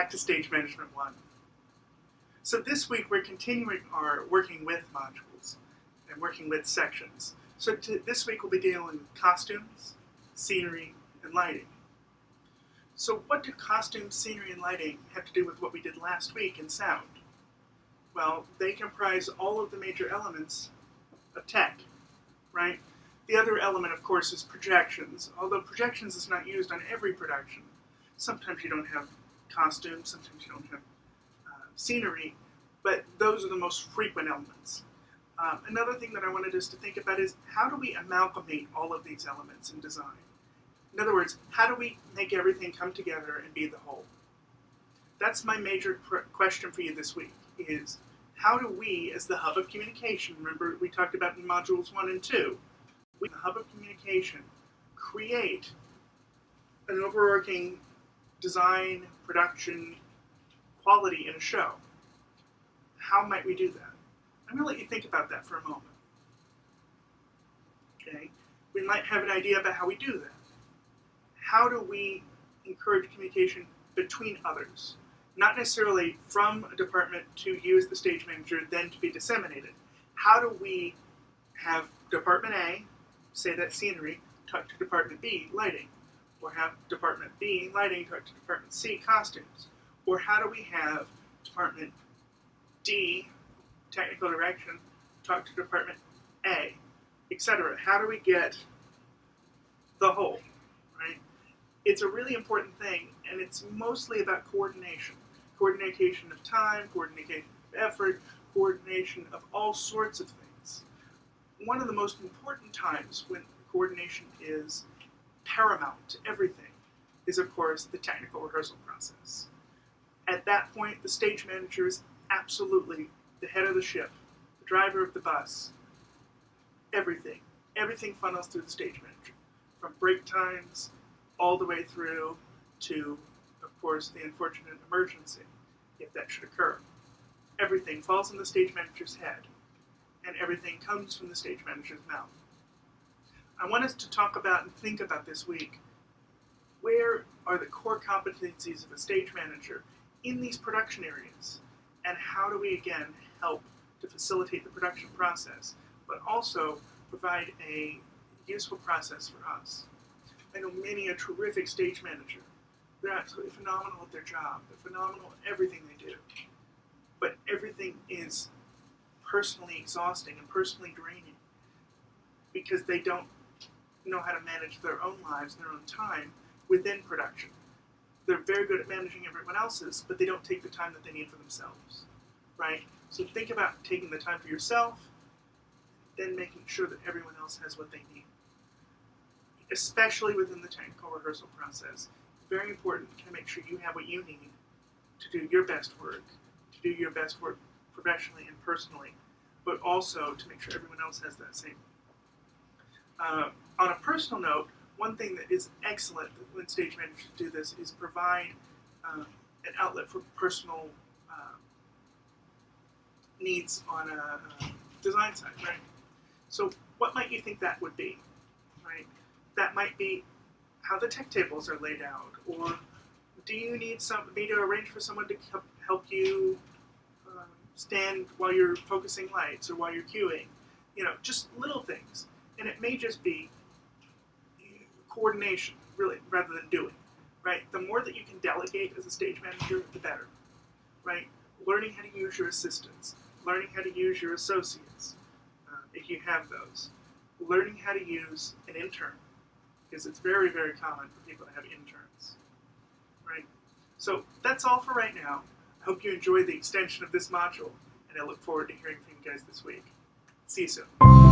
back to Stage Management 1. So this week we're continuing our working with modules and working with sections. So this week we'll be dealing with costumes, scenery, and lighting. So what do costumes, scenery, and lighting have to do with what we did last week in sound? Well, they comprise all of the major elements of tech, right? The other element, of course, is projections, although projections is not used on every production. Sometimes you don't have costumes, sometimes you don't have scenery, but those are the most frequent elements. Another thing that I wanted us to think about is how do we amalgamate all of these elements in design? In other words, how do we make everything come together and be the whole? That's my major question for you this week, is how do we, as the hub of communication, remember we talked about in modules 1 and 2, we, the hub of communication, create an overarching design, production, quality in a show. How might we do that? I'm going to let you think about that for a moment. Okay? We might have an idea about how we do that. How do we encourage communication between others? Not necessarily from a department to you as the stage manager, then to be disseminated. How do we have Department A, say that scenery, talk to Department B, lighting? Or have Department B, lighting, talk to Department C, costumes? Or how do we have Department D, technical direction, talk to Department A, etc.? How do we get the whole, right? It's a really important thing, and it's mostly about coordination. Coordination of time, coordination of effort, coordination of all sorts of things. One of the most important times when coordination is paramount to everything is, of course, the technical rehearsal process. At that point, the stage manager is absolutely the head of the ship, the driver of the bus, everything. Everything funnels through the stage manager, from break times all the way through to, of course, the unfortunate emergency, if that should occur. Everything falls in the stage manager's head, and everything comes from the stage manager's mouth. I want us to talk about and think about this week, where are the core competencies of a stage manager in these production areas, and how do we, again, help to facilitate the production process, but also provide a useful process for us. I know many a terrific stage manager. They're absolutely phenomenal at their job. They're phenomenal at everything they do. But everything is personally exhausting and personally draining because they don't know how to manage their own lives and their own time within production. They're very good at managing everyone else's, but they don't take the time that they need for themselves, right? So think about taking the time for yourself, then making sure that everyone else has what they need. Especially within the technical rehearsal process. Very important to make sure you have what you need to do your best work, to do your best work professionally and personally, but also to make sure everyone else has that same. On a personal note, one thing that is excellent when stage managers do this is provide an outlet for personal needs on a design side, right? So what might you think that would be, right? That might be how the tech tables are laid out, or do you need me to arrange for someone to help you stand while you're focusing lights or while you're cueing? You know, just little things. And it may just be coordination, really, rather than doing, right? The more that you can delegate as a stage manager, the better, right? Learning how to use your assistants, learning how to use your associates, if you have those. Learning how to use an intern, because it's very, very common for people to have interns, right? So that's all for right now. I hope you enjoyed the extension of this module, and I look forward to hearing from you guys this week. See you soon.